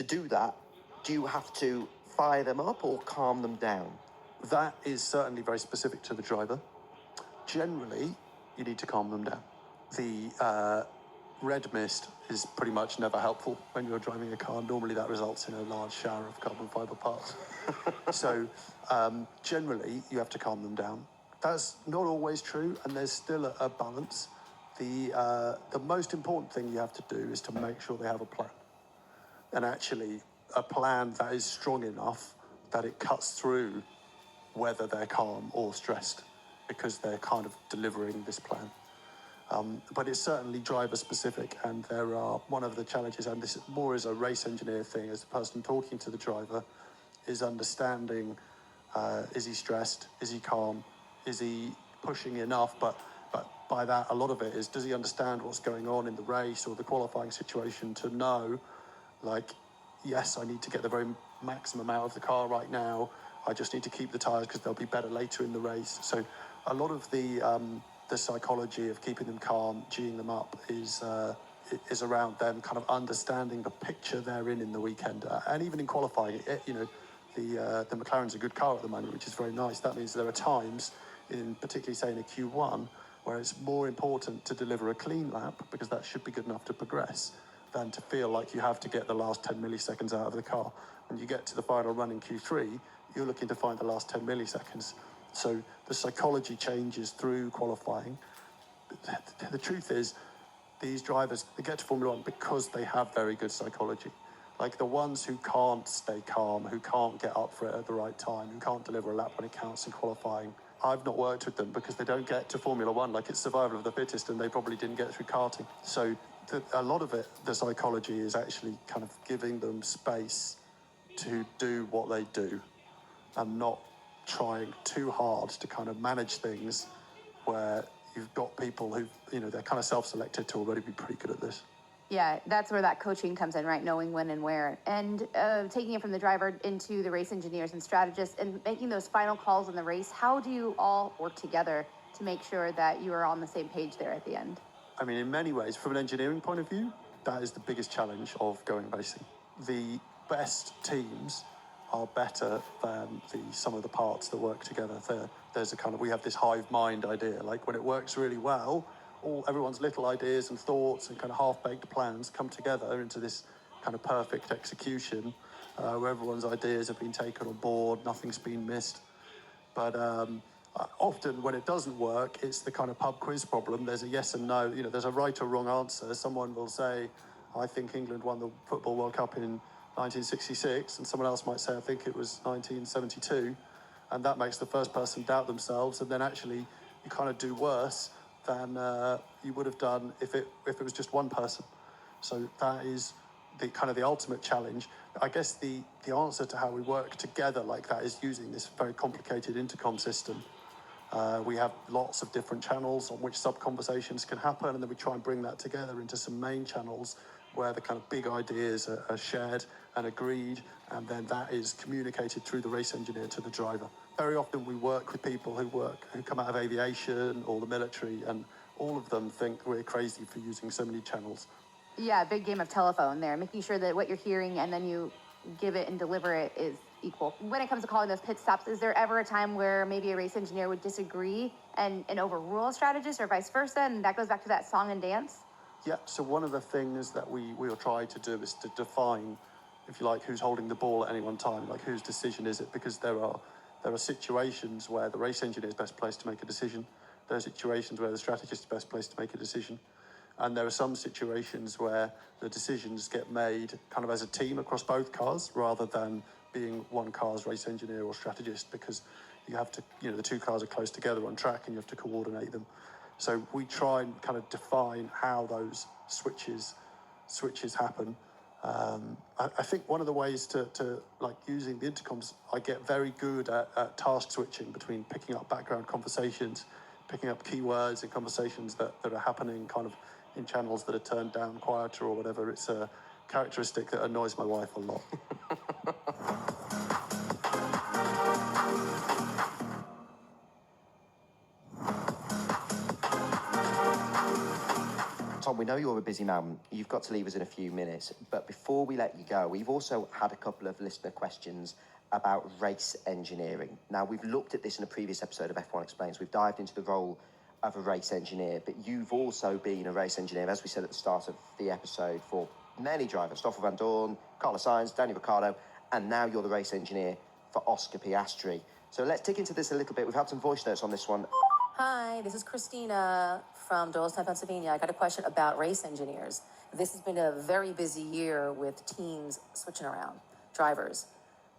To do that, do you have to fire them up or calm them down? That is certainly very specific to the driver. Generally, you need to calm them down. The red mist is pretty much never helpful when you're driving a car. Normally that results in a large shower of carbon fibre parts. So generally, you have to calm them down. That's not always true, and there's still a balance. The most important thing you have to do is to make sure they have a plan. And actually, a plan that is strong enough that it cuts through whether they're calm or stressed, because they're kind of delivering this plan. But it's certainly driver specific, and there are one of the challenges, and this more is a race engineer thing, as the person talking to the driver, is understanding, is he stressed, is he calm, is he pushing enough, but by that a lot of it is, does he understand what's going on in the race or the qualifying situation to know, like, yes, I need to get the very maximum out of the car right now, I just need to keep the tyres because they'll be better later in the race. So a lot of the psychology of keeping them calm, geeing them up, is around them kind of understanding the picture they're in the weekend. And even in qualifying, the McLaren's a good car at the moment, which is very nice. That means there are times, particularly say in a Q1, where it's more important to deliver a clean lap, because that should be good enough to progress, than to feel like you have to get the last 10 milliseconds out of the car. When you get to the final run in Q3, you're looking to find the last 10 milliseconds. So the psychology changes through qualifying. The truth is, these drivers, they get to Formula One because they have very good psychology. Like the ones who can't stay calm, who can't get up for it at the right time, who can't deliver a lap when it counts in qualifying, I've not worked with them because they don't get to Formula One. Like, it's survival of the fittest, and they probably didn't get through karting. So a lot of it, the psychology, is actually kind of giving them space to do what they do and not trying too hard to kind of manage things where you've got people who, they're kind of self-selected to already be pretty good at this. Yeah, that's where that coaching comes in, right? Knowing when and where. And taking it from the driver into the race engineers and strategists and making those final calls in the race, how do you all work together to make sure that you are on the same page there at the end? I mean, in many ways, from an engineering point of view, that is the biggest challenge of going racing. The best teams are better than the sum of the parts that work together. There's a kind of, we have this hive mind idea, like when it works really well, everyone's little ideas and thoughts and kind of half-baked plans come together into this kind of perfect execution, where everyone's ideas have been taken on board, nothing's been missed. But often when it doesn't work, it's the kind of pub quiz problem. There's a yes and no, there's a right or wrong answer. Someone will say, I think England won the Football World Cup in 1966, and someone else might say, I think it was 1972, and that makes the first person doubt themselves, and then actually you kind of do worse than you would have done if it was just one person. So that is the kind of the ultimate challenge. I guess the answer to how we work together like that is using this very complicated intercom system. We have lots of different channels on which sub-conversations can happen, and then we try and bring that together into some main channels where the kind of big ideas are shared and agreed, and then that is communicated through the race engineer to the driver. Very often we work with people who come out of aviation or the military, and all of them think we're crazy for using so many channels. Yeah, big game of telephone there, making sure that what you're hearing and then you give it and deliver it is equal. When it comes to calling those pit stops, is there ever a time where maybe a race engineer would disagree and overrule a strategist, or vice versa? And that goes back to that song and dance? Yeah, so one of the things that we will try to do is to define, if you like, who's holding the ball at any one time, like whose decision is it, because there are situations where the race engineer is best placed to make a decision. There are situations where the strategist is best placed to make a decision. And there are some situations where the decisions get made kind of as a team across both cars, rather than being one car's race engineer or strategist, because you have to, the two cars are close together on track and you have to coordinate them. So we try and kind of define how those switches happen. I think one of the ways to like using the intercoms, I get very good at task switching between picking up background conversations, picking up keywords in conversations that are happening kind of in channels that are turned down quieter or whatever. It's a characteristic that annoys my wife a lot. Tom, we know you're a busy man. You've got to leave us in a few minutes. But before we let you go, we've also had a couple of listener questions about race engineering. Now, we've looked at this in a previous episode of F1 Explains. We've dived into the role of a race engineer, but you've also been a race engineer, as we said at the start of the episode, for many drivers, Stoffel Van Dorn, Carlos Sainz, Daniel Ricciardo, and now you're the race engineer for Oscar Piastri. So let's dig into this a little bit. We've had some voice notes on this one. Hi, this is Christina from Doylestown, Pennsylvania. I got a question about race engineers. This has been a very busy year with teams switching around, drivers.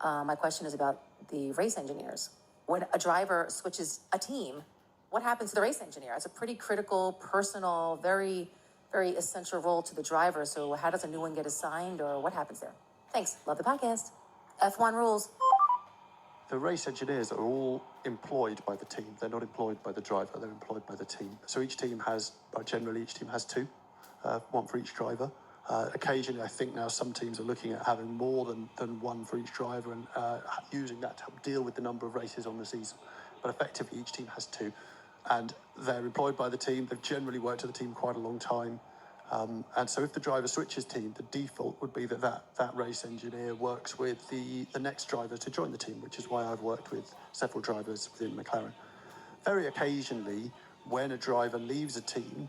My question is about the race engineers. When a driver switches a team, what happens to the race engineer? It's a pretty critical, personal, very, very essential role to the driver. So how does a new one get assigned, or what happens there? Thanks. Love the podcast. F1 rules. The race engineers are all employed by the team. They're not employed by the driver, they're employed by the team. So generally each team has two, one for each driver. Occasionally, I think now some teams are looking at having more than one for each driver and using that to help deal with the number of races on the season. But effectively, each team has two. And they're employed by the team. They've generally worked at the team quite a long time. And so if the driver switches team, the default would be that race engineer works with the next driver to join the team, which is why I've worked with several drivers within McLaren. Very occasionally, when a driver leaves a team,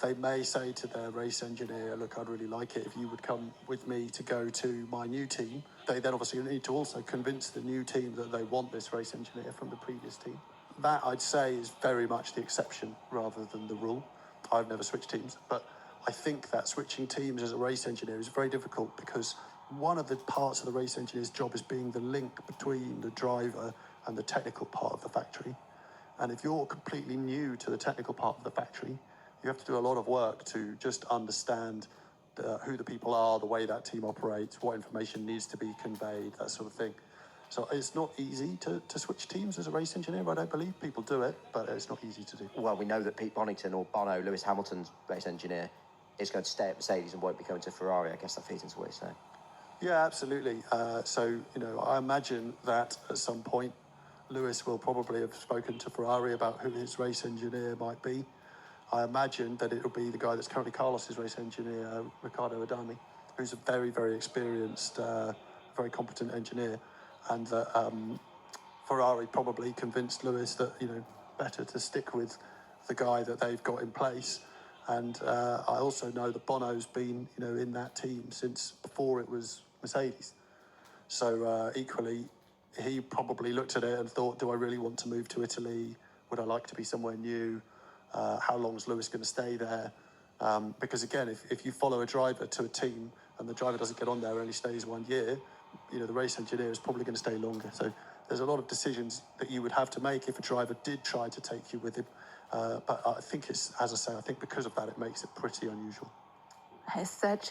they may say to their race engineer, look, I'd really like it if you would come with me to go to my new team. They then obviously need to also convince the new team that they want this race engineer from the previous team. That, I'd say, is very much the exception rather than the rule. I've never switched teams, but I think that switching teams as a race engineer is very difficult because one of the parts of the race engineer's job is being the link between the driver and the technical part of the factory. And if you're completely new to the technical part of the factory, you have to do a lot of work to just understand who the people are, the way that team operates, what information needs to be conveyed, that sort of thing. So it's not easy to switch teams as a race engineer, I don't believe. People do it, but it's not easy to do. Well, we know that Pete Bonington, or Bono, Lewis Hamilton's race engineer, is going to stay at Mercedes and won't be going to Ferrari. I guess that feeds into what you're saying. Yeah, absolutely. I imagine that at some point, Lewis will probably have spoken to Ferrari about who his race engineer might be. I imagine that it'll be the guy that's currently Carlos's race engineer, Riccardo Adami, who's a very, very experienced, very competent engineer. And that Ferrari probably convinced Lewis that, better to stick with the guy that they've got in place. And I also know that Bono's been, in that team since before it was Mercedes. So equally, he probably looked at it and thought, do I really want to move to Italy? Would I like to be somewhere new? How long is Lewis going to stay there? Because again, if you follow a driver to a team and the driver doesn't get on there and only stays 1 year, the race engineer is probably going to stay longer. So there's a lot of decisions that you would have to make if a driver did try to take you with him. But I think I think because of that, it makes it pretty unusual.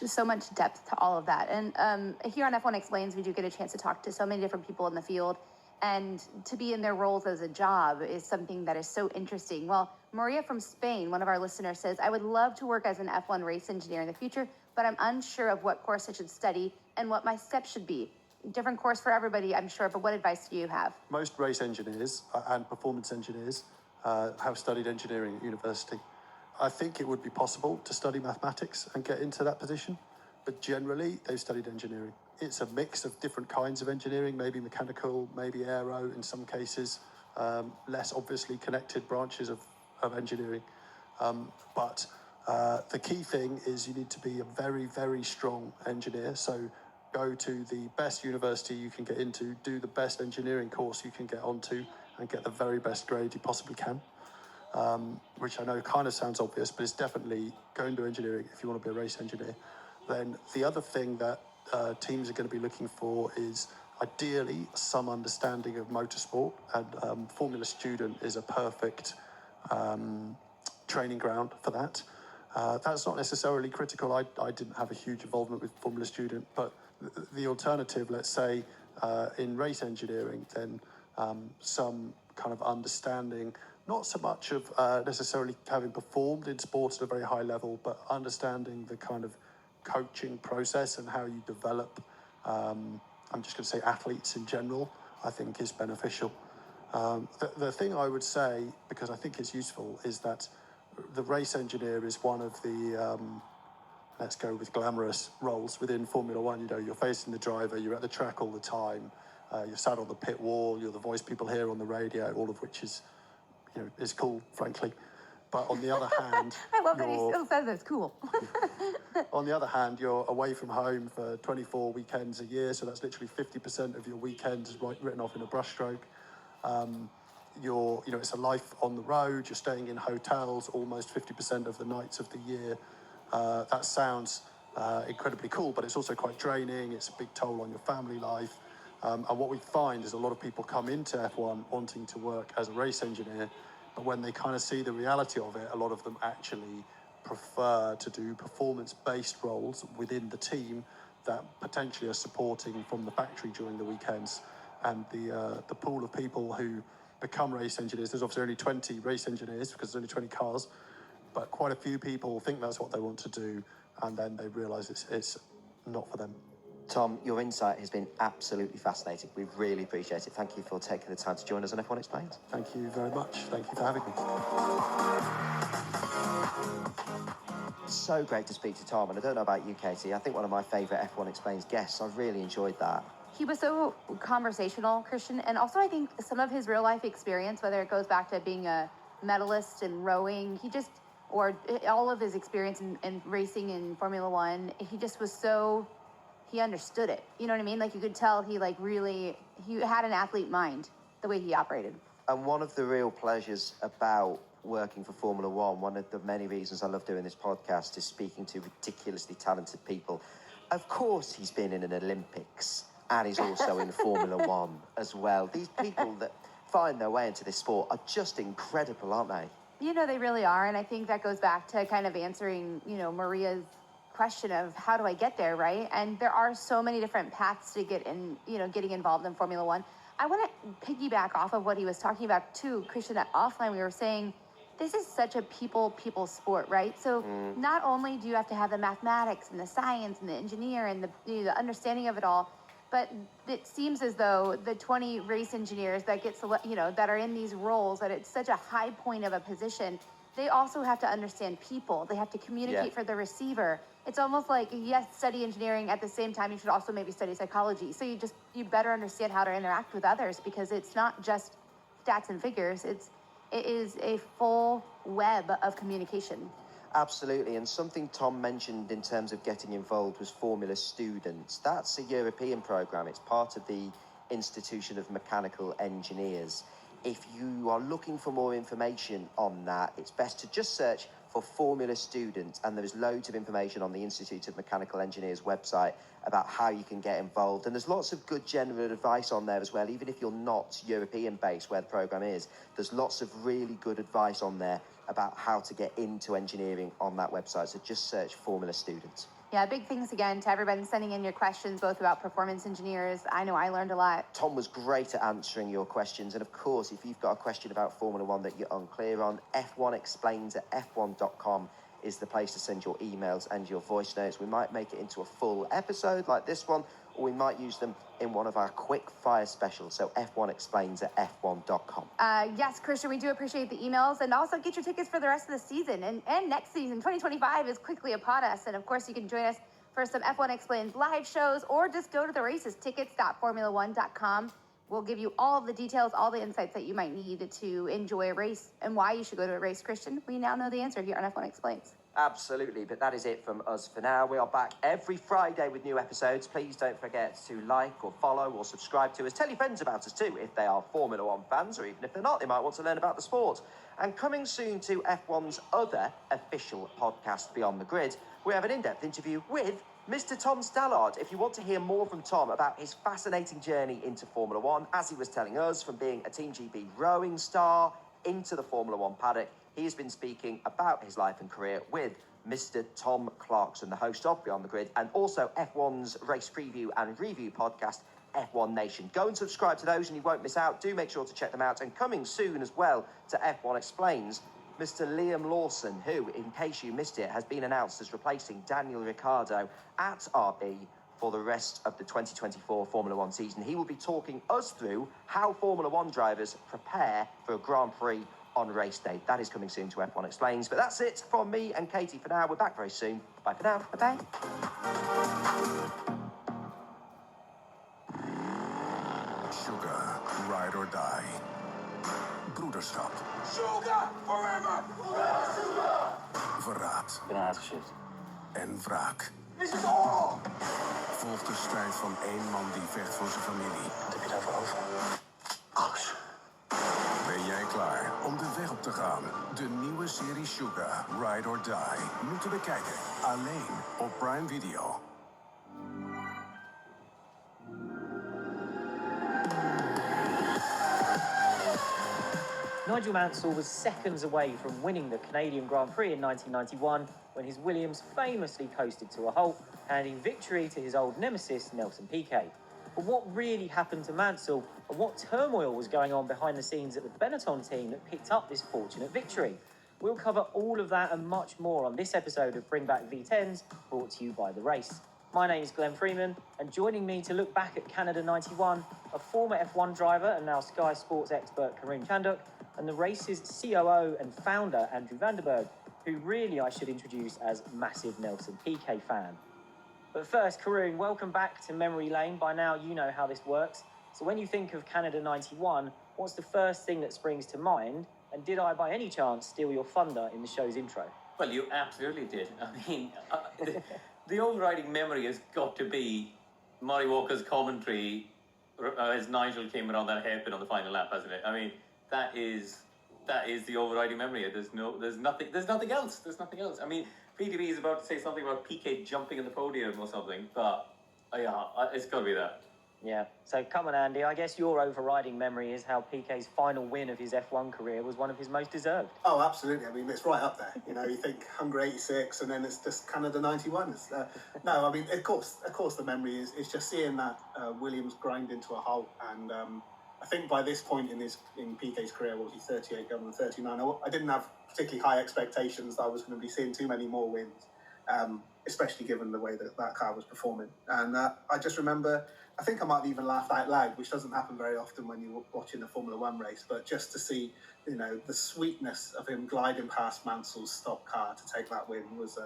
So much depth to all of that. And here on F1 Explains, we do get a chance to talk to so many different people in the field. And to be in their roles as a job is something that is so interesting. Well, Maria from Spain, one of our listeners, says, I would love to work as an F1 race engineer in the future, but I'm unsure of what course I should study and what my steps should be. Different course for everybody, I'm sure, but what advice do you have? Most race engineers and performance engineers have studied engineering at university. I think it would be possible to study mathematics and get into that position, but generally they've studied engineering. It's a mix of different kinds of engineering, maybe mechanical, maybe aero in some cases, less obviously connected branches of engineering. But the key thing is you need to be a very, very strong engineer. So go to the best university you can get into, do the best engineering course you can get onto, and get the very best grade you possibly can. Which I know kind of sounds obvious, but it's definitely go into engineering if you want to be a race engineer. Then the other thing that teams are going to be looking for is ideally some understanding of motorsport, and Formula Student is a perfect training ground for that. That's not necessarily critical. I didn't have a huge involvement with Formula Student, but the alternative, let's say, in race engineering, then some kind of understanding, not so much of necessarily having performed in sports at a very high level, but understanding the kind of coaching process and how you develop, I'm just going to say athletes in general, I think is beneficial. The thing I would say, because I think it's useful, is that the race engineer is one of the, let's go with glamorous roles within Formula One. You know, you're facing the driver, you're at the track all the time, you're sat on the pit wall, you're the voice people hear on the radio, all of which is, you know, is cool, frankly. But on the other hand, I love that he still says it's cool. on the other hand, you're away from home for 24 weekends a year, so that's literally 50% of your weekend is written off in a brushstroke. You know, it's a life on the road. You're staying in hotels almost 50% of the nights of the year. That sounds incredibly cool, but it's also quite draining. It's a big toll on your family life. And what we find is a lot of people come into F1 wanting to work as a race engineer, but when they kind of see the reality of it, a lot of them actually prefer to do performance-based roles within the team that potentially are supporting from the factory during the weekends. And the pool of people who become race engineers, there's obviously only 20 race engineers because there's only 20 cars, but quite a few people think that's what they want to do, and then they realise it's not for them. Tom, your insight has been absolutely fascinating. We really appreciate it. Thank you for taking the time to join us on F1 Explained. Thank you very much. Thank you for having me. So great to speak to Tom, and I don't know about you, Katie. I think one of my favourite F1 Explains guests. I really enjoyed that. He was so conversational, Christian, and also I think some of his real life experience, whether it goes back to being a medalist in rowing, or all of his experience in racing in Formula One, he understood it. You know what I mean? Like, you could tell he had an athlete mind, the way he operated. And one of the real pleasures about working for Formula One, one of the many reasons I love doing this podcast, is speaking to ridiculously talented people. Of course, he's been in an Olympics, and he's also in Formula One as well. These people that find their way into this sport are just incredible, aren't they? You know, they really are, and I think that goes back to kind of answering, you know, Maria's question of how do I get there, right? And there are so many different paths to get in, you know, getting involved in Formula One. I want to piggyback off of what he was talking about too, Christian, that offline we were saying, this is such a people sport, right? So not only do you have to have the mathematics and the science and the engineer and the understanding of it all, but it seems as though the 20 race engineers that that are in these roles, that it's such a high point of a position, they also have to understand people. They have to communicate for the receiver. It's almost like, yes, study engineering, at the same time you should also maybe study psychology. So you better understand how to interact with others, because it's not just stats and figures. It is a full web of communication. Absolutely, and something Tom mentioned in terms of getting involved was Formula Students. That's a European programme. It's part of the Institution of Mechanical Engineers. If you are looking for more information on that, it's best to just search for Formula Students, and there is loads of information on the Institute of Mechanical Engineers website about how you can get involved. And there's lots of good general advice on there as well. Even if you're not European based where the programme is, there's lots of really good advice on there about how to get into engineering on that website. So just search Formula Students. Yeah, big thanks again to everybody sending in your questions, both about performance engineers. I know I learned a lot. Tom was great at answering your questions. And of course, if you've got a question about Formula One that you're unclear on, f1explains@f1.com is the place to send your emails and your voice notes. We might make it into a full episode like this one, or we might use them in one of our quick fire specials. So f1explains@f1.com. Yes, Christian, we do appreciate the emails, and also get your tickets for the rest of the season and next season. 2025 is quickly upon us, and of course you can join us for some F1 Explains live shows, or just go to the races, tickets.formula1.com. We'll give you all of the details, all the insights that you might need to enjoy a race, and why you should go to a race, Christian. We now know the answer here on F1 Explains. Absolutely, but that is it from us for now. We are back every Friday with new episodes. Please don't forget to like or follow or subscribe to us. Tell your friends about us too, if they are Formula One fans, or even if they're not, they might want to learn about the sport. And coming soon to F1's other official podcast, Beyond the Grid, we have an in-depth interview with Mr. Tom Stallard. If you want to hear more from Tom about his fascinating journey into Formula One, as he was telling us, from being a Team GB rowing star into the Formula One paddock, he has been speaking about his life and career with Mr. Tom Clarkson, the host of Beyond the Grid, and also F1's race preview and review podcast, F1 Nation. Go and subscribe to those and you won't miss out. Do make sure to check them out. And coming soon as well to F1 Explains, Mr. Liam Lawson, who, in case you missed it, has been announced as replacing Daniel Ricciardo at RB for the rest of the 2024 Formula One season. He will be talking us through how Formula One drivers prepare for a Grand Prix on race day. That is coming soon to F1 Explains. But that's it from me and Katie for now. We're back very soon. Bye for now. Bye-bye. Sugar, ride or die. Broederschap, Sugar forever! verraad Ik ben uitgeshift. en wraak. This is all! Volg de strijd van één man die vecht voor zijn familie. Wat heb je daarvoor over? Alles. Ben jij klaar om de weg op te gaan? De nieuwe serie Sugar, Ride or Die. Nu te bekijken. Alleen op Prime Video. Nigel Mansell was seconds away from winning the Canadian Grand Prix in 1991 when his Williams famously coasted to a halt, handing victory to his old nemesis Nelson Piquet. But what really happened to Mansell, and what turmoil was going on behind the scenes at the Benetton team that picked up this fortunate victory? We'll cover all of that and much more on this episode of Bring Back V10s, brought to you by The Race. My name is Glenn Freeman, and joining me to look back at Canada 91, a former F1 driver and now Sky Sports expert Karun Chanduk, and the race's COO and founder Andrew Vanderberg, who really I should introduce as massive Nelson Piquet fan. But first, Karun, welcome back to Memory Lane. By now you know how this works. So when you think of Canada 91, what's the first thing that springs to mind? And did I by any chance steal your thunder in the show's intro? Well, you absolutely did. I mean, the overriding memory has got to be Murray Walker's commentary as Nigel came around that hairpin on the final lap, hasn't it? I mean, that is the overriding memory. There's nothing else. I mean, PTV is about to say something about Piquet jumping in the podium or something, but yeah, it's got to be that. Yeah, so come on, Andy. I guess your overriding memory is how Piquet's final win of his F1 career was one of his most deserved. Oh, absolutely. I mean, it's right up there. You know, you think Hungary 86 and then it's just Canada 91. It's, no, I mean, of course, the memory is just seeing that Williams grind into a halt. And I think by this point in Piquet's career, what was he, 38 going on 39? I didn't have particularly high expectations that I was going to be seeing too many more wins, especially given the way that car was performing. And I just remember, I think I might have even laughed out loud, which doesn't happen very often when you're watching a Formula One race, but just to see, you know, the sweetness of him gliding past Mansell's stock car to take that win was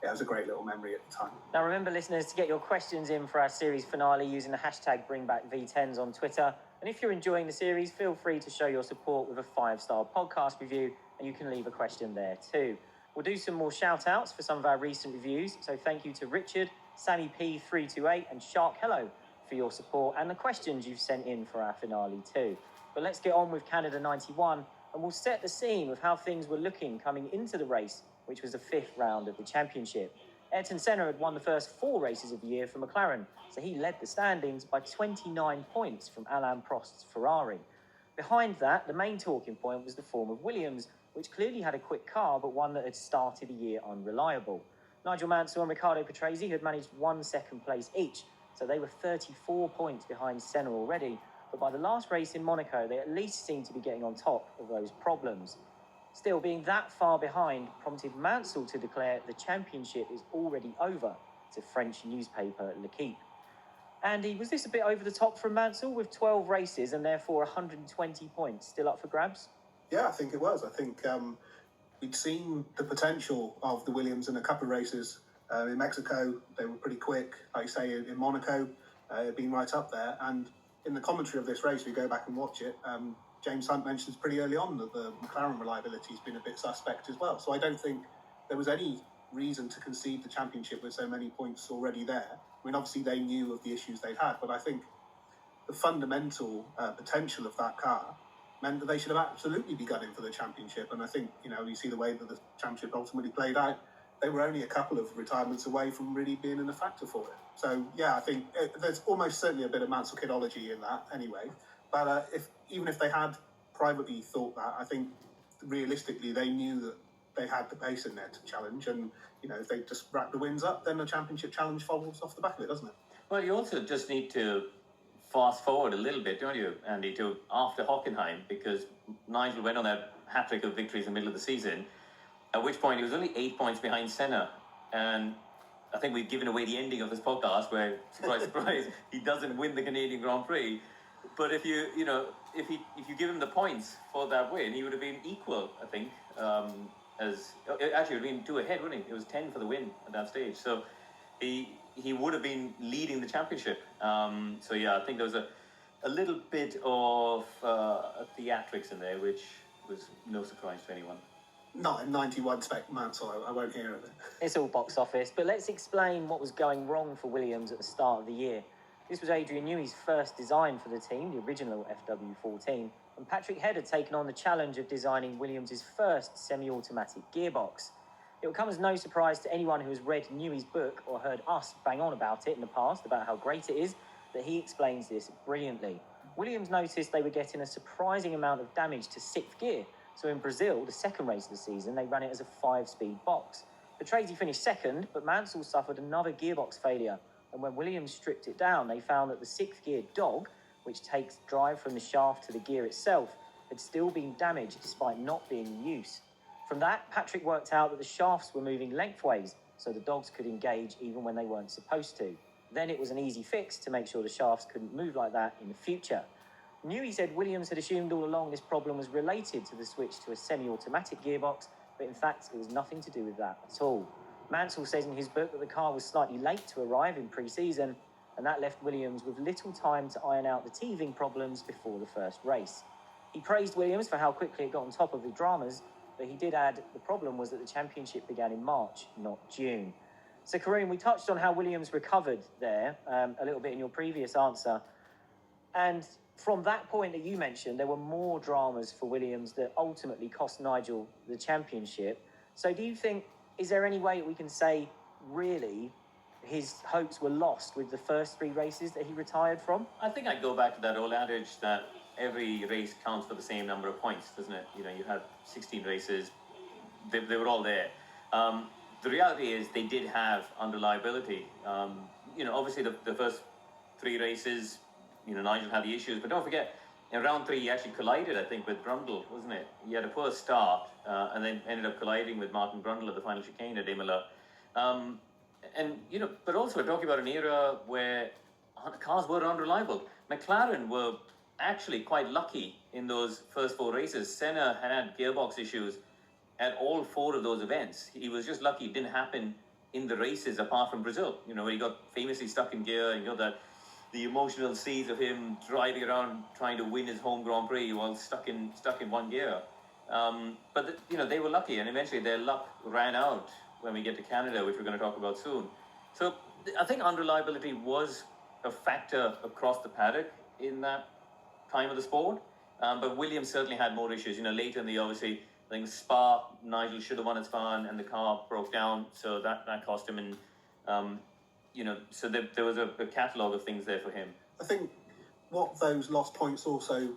it was a great little memory at the time. Now remember, listeners, to get your questions in for our series finale using the hashtag BringBackV10s on Twitter. And if you're enjoying the series, feel free to show your support with a 5-star podcast review, and you can leave a question there too. We'll do some more shout outs for some of our recent reviews, so thank you to Richard, Sammy P328 and Shark Hello for your support and the questions you've sent in for our finale too. But let's get on with Canada 91, and we'll set the scene with how things were looking coming into the race, which was the 5th round of the championship. Ayrton Senna had won the first 4 races of the year for McLaren, so he led the standings by 29 points from Alain Prost's Ferrari. Behind that, the main talking point was the form of Williams, which clearly had a quick car, but one that had started the year unreliable. Nigel Mansell and Riccardo Patrese had managed 1 second place each, so they were 34 points behind Senna already, but by the last race in Monaco, they at least seemed to be getting on top of those problems. Still, being that far behind prompted Mansell to declare the championship is already over to French newspaper L'Equipe. Andy, was this a bit over the top from Mansell with 12 races and therefore 120 points still up for grabs? Yeah, I think it was. I think we'd seen the potential of the Williams in a couple of races. In Mexico, they were pretty quick. Like you say, in Monaco, being right up there. And in the commentary of this race, we go back and watch it, James Hunt mentions pretty early on that the McLaren reliability has been a bit suspect as well. So I don't think there was any reason to concede the championship with so many points already there. I mean, obviously they knew of the issues they'd had, but I think the fundamental potential of that car meant that they should have absolutely be gunning for the championship. And I think, you know, you see the way that the championship ultimately played out, they were only a couple of retirements away from really being in a factor for it. So, yeah, I think there's almost certainly a bit of Mansell kidology in that anyway. But even if they had privately thought that, I think realistically they knew that they had the pace in there to challenge. And, you know, if they just rack the wins up, then the championship challenge follows off the back of it, doesn't it? Well, you also just need to fast forward a little bit, don't you, Andy, to after Hockenheim, because Nigel went on that hat-trick of victories in the middle of the season, at which point he was only 8 points behind Senna. And I think we've given away the ending of this podcast where, surprise, surprise, he doesn't win the Canadian Grand Prix. But if if you give him the points for that win, he would have been equal, I think. Actually, it would have been 2 ahead, wouldn't he? It was 10 for the win at that stage. So he would have been leading the championship. So yeah, I think there was a little bit of theatrics in there, which was no surprise to anyone. Not in 91 spec Mansell, I won't hear of it. It's all box office, but let's explain what was going wrong for Williams at the start of the year. This was Adrian Newey's first design for the team, the original FW14, and Patrick Head had taken on the challenge of designing Williams' first semi-automatic gearbox. It will come as no surprise to anyone who has read Newey's book or heard us bang on about it in the past, about how great it is, that he explains this brilliantly. Williams noticed they were getting a surprising amount of damage to 6th gear, so in Brazil, the second race of the season, they ran it as a 5-speed box. Patrese finished second, but Mansell suffered another gearbox failure, and when Williams stripped it down, they found that the 6th gear dog, which takes drive from the shaft to the gear itself, had still been damaged despite not being in use. From that, Patrick worked out that the shafts were moving lengthways, so the dogs could engage even when they weren't supposed to. Then it was an easy fix to make sure the shafts couldn't move like that in the future. Newey said Williams had assumed all along this problem was related to the switch to a semi-automatic gearbox, but in fact it was nothing to do with that at all. Mansell says in his book that the car was slightly late to arrive in pre-season, and that left Williams with little time to iron out the teething problems before the first race. He praised Williams for how quickly it got on top of the dramas, but he did add the problem was that the championship began in March, not June. So, Karun, we touched on how Williams recovered there a little bit in your previous answer. And from that point that you mentioned, there were more dramas for Williams that ultimately cost Nigel the championship. So do you think, is there any way we can say, really, his hopes were lost with the first 3 races that he retired from? I think I'd go back to that old adage that every race counts for the same number of points, doesn't it? You had 16 races, they were all there. The reality is they did have unreliability. Obviously the first 3 races, Nigel had the issues, but don't forget, in round 3 he actually collided, I think, with Brundle, wasn't it? He had a poor start and then ended up colliding with Martin Brundle at the final chicane at Imola. But also we're talking about an era where cars were unreliable. McLaren were actually quite lucky in those first 4 races. Senna had gearbox issues at all 4 of those events. He was just lucky it didn't happen in the races apart from Brazil, where he got famously stuck in gear, and the emotional scenes of him driving around trying to win his home Grand Prix while stuck in 1 gear. But they were lucky, and eventually their luck ran out when we get to Canada, which we're going to talk about soon. So I think unreliability was a factor across the paddock in that time of the sport. But Williams certainly had more issues. Later in the, obviously, I think Spa, Nigel should have won at Spa, and the car broke down, so that cost him. And so there was a catalogue of things there for him. I think what those lost points also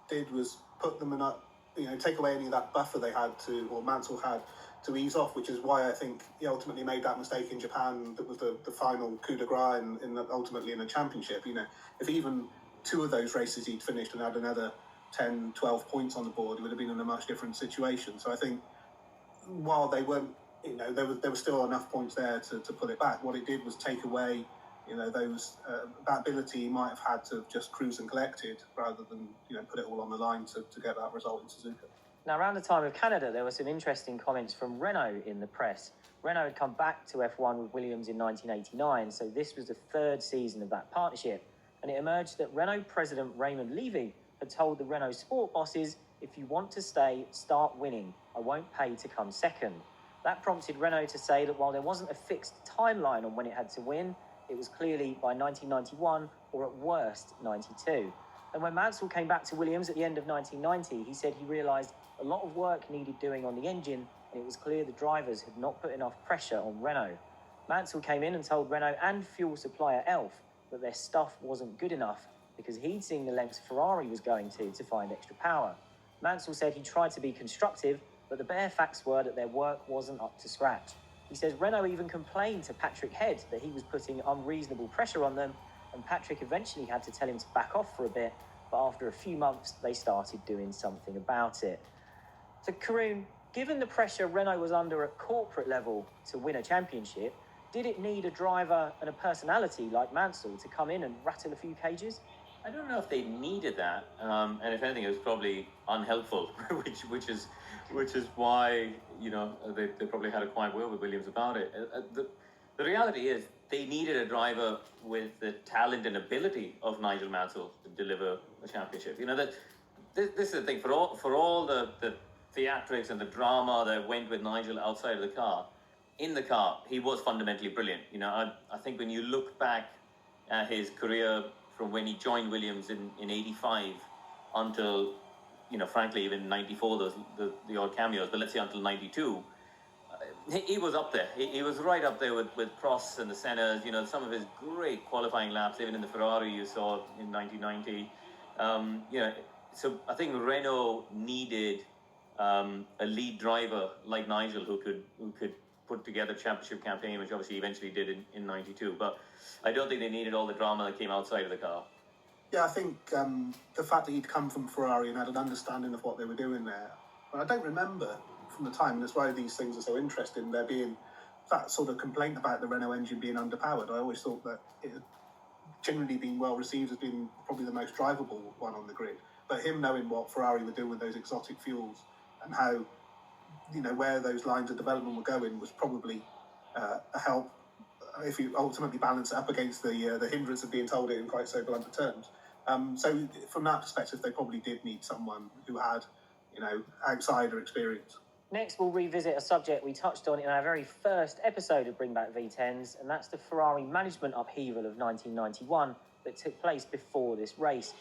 did was put them in a, take away any of that buffer they had to, or Mansell had, to ease off, which is why I think he ultimately made that mistake in Japan. That was the final coup de grace ultimately in the championship. If even 2 of those races he'd finished and had another 10, 12 points on the board, he would have been in a much different situation. So I think while they weren't, there was still enough points there to pull it back. What it did was take away, those that ability he might have had to just cruise and collect it rather than, put it all on the line to get that result in Suzuka. Now, around the time of Canada, there were some interesting comments from Renault in the press. Renault had come back to F1 with Williams in 1989, so this was the 3rd season of that partnership. And it emerged that Renault president Raymond Levy had told the Renault sport bosses, if you want to stay, start winning. I won't pay to come second. That prompted Renault to say that while there wasn't a fixed timeline on when it had to win, it was clearly by 1991 or at worst 92. And when Mansell came back to Williams at the end of 1990, he said he realised a lot of work needed doing on the engine, and it was clear the drivers had not put enough pressure on Renault. Mansell came in and told Renault and fuel supplier Elf that their stuff wasn't good enough because he'd seen the lengths Ferrari was going to find extra power. Mansell said he tried to be constructive, but the bare facts were that their work wasn't up to scratch. He says Renault even complained to Patrick Head that he was putting unreasonable pressure on them, and Patrick eventually had to tell him to back off for a bit, but after a few months, they started doing something about it. So, Karun, given the pressure Renault was under at corporate level to win a championship, did it need a driver and a personality like Mansell to come in and rattle a few cages? I don't know if they needed that, and if anything, it was probably unhelpful, which is why they probably had a quiet word with Williams about it. The reality is they needed a driver with the talent and ability of Nigel Mansell to deliver a championship. This is the thing, for all the theatrics and the drama that went with Nigel outside of the car, in the car he was fundamentally brilliant. I think when you look back at his career from when he joined Williams in 85 until, frankly, even 94, those the odd cameos, but let's say until 92, he was up there. He was right up there with Prost and the Sennas, some of his great qualifying laps, even in the Ferrari you saw in 1990. So I think Renault needed a lead driver like Nigel who could put together a championship campaign, which obviously eventually did in 92. But I don't think they needed all the drama that came outside of the car. Yeah, I think the fact that he'd come from Ferrari and had an understanding of what they were doing there. And I don't remember from the time, and that's why these things are so interesting, there being that sort of complaint about the Renault engine being underpowered. I always thought that it had generally been well received as being probably the most drivable one on the grid. But him knowing what Ferrari were doing with those exotic fuels and how, where those lines of development were going was probably a help if you ultimately balance it up against the hindrance of being told it in quite so blunt terms. So from that perspective, they probably did need someone who had, outsider experience. Next, we'll revisit a subject we touched on in our very first episode of Bring Back V10s, and that's the Ferrari management upheaval of 1991 that took place before this race.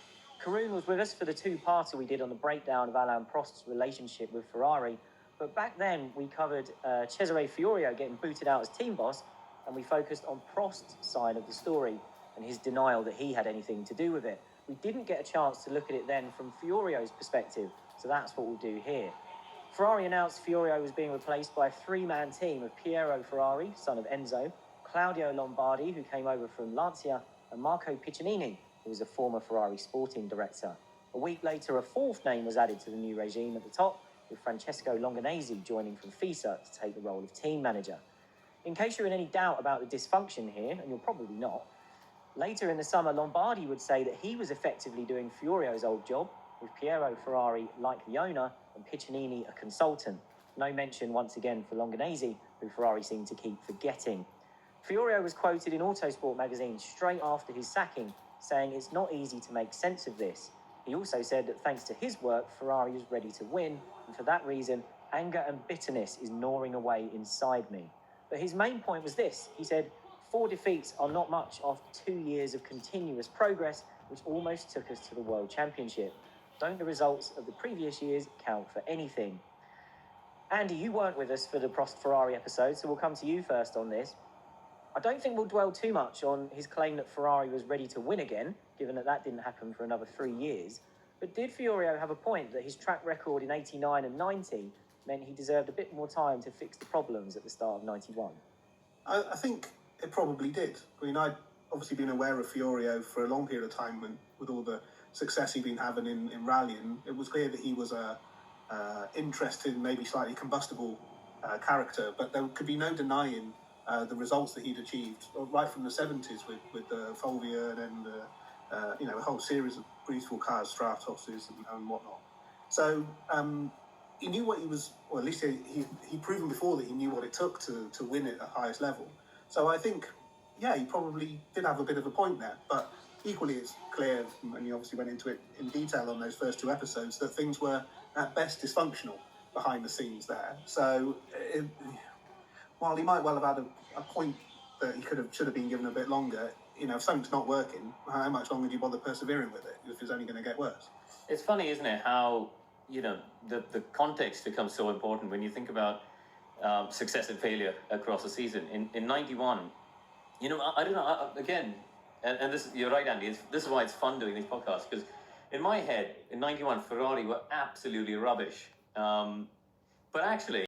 Karun was with us for the two-parter we did on the breakdown of Alain Prost's relationship with Ferrari, but back then we covered Cesare Fiorio getting booted out as team boss, and we focused on Prost's side of the story and his denial that he had anything to do with it. We didn't get a chance to look at it then from Fiorio's perspective, so that's what we'll do here. Ferrari announced Fiorio was being replaced by a three-man team of Piero Ferrari, son of Enzo, Claudio Lombardi, who came over from Lancia, and Marco Piccinini, who was a former Ferrari sporting director. A week later, a fourth name was added to the new regime at the top, with Francesco Longanese joining from FISA to take the role of team manager. In case you're in any doubt about the dysfunction here, and you're probably not, later in the summer, Lombardi would say that he was effectively doing Fiorio's old job, with Piero Ferrari like the owner and Piccinini a consultant. No mention once again for Longanese, who Ferrari seemed to keep forgetting. Fiorio was quoted in Autosport magazine straight after his sacking, saying it's not easy to make sense of this. He also said that thanks to his work, Ferrari was ready to win, and for that reason, anger and bitterness is gnawing away inside me. But his main point was this. He said, 4 defeats are not much after 2 years of continuous progress, which almost took us to the World Championship. Don't the results of the previous years count for anything? Andy, you weren't with us for the Prost Ferrari episode, so we'll come to you first on this. I don't think we'll dwell too much on his claim that Ferrari was ready to win again, given that didn't happen for another 3 years. But did Fiorio have a point that his track record in 89 and 90 meant he deserved a bit more time to fix the problems at the start of 91? I think it probably did. I mean, I'd obviously been aware of Fiorio for a long period of time with all the success he'd been having in rallying. It was clear that he was a interesting, maybe slightly combustible character, but there could be no denying the results that he'd achieved right from the 70s with the Fulvia and then a whole series of beautiful cars, Stratoses and whatnot. So he knew what he was, or at least he'd proven before that he knew what it took to win at the highest level. So I think, yeah, he probably did have a bit of a point there, but equally it's clear, and you obviously went into it in detail on those first 2 episodes, that things were at best dysfunctional behind the scenes there. So while he might well have had a point that he should have been given a bit longer, if something's not working, how much longer do you bother persevering with it if it's only going to get worse? It's funny, isn't it, how the context becomes so important when you think about success and failure across a season. In 91, I don't know, again, and this you're right, Andy, this is why it's fun doing these podcasts, because in my head, in 91, Ferrari were absolutely rubbish. But actually,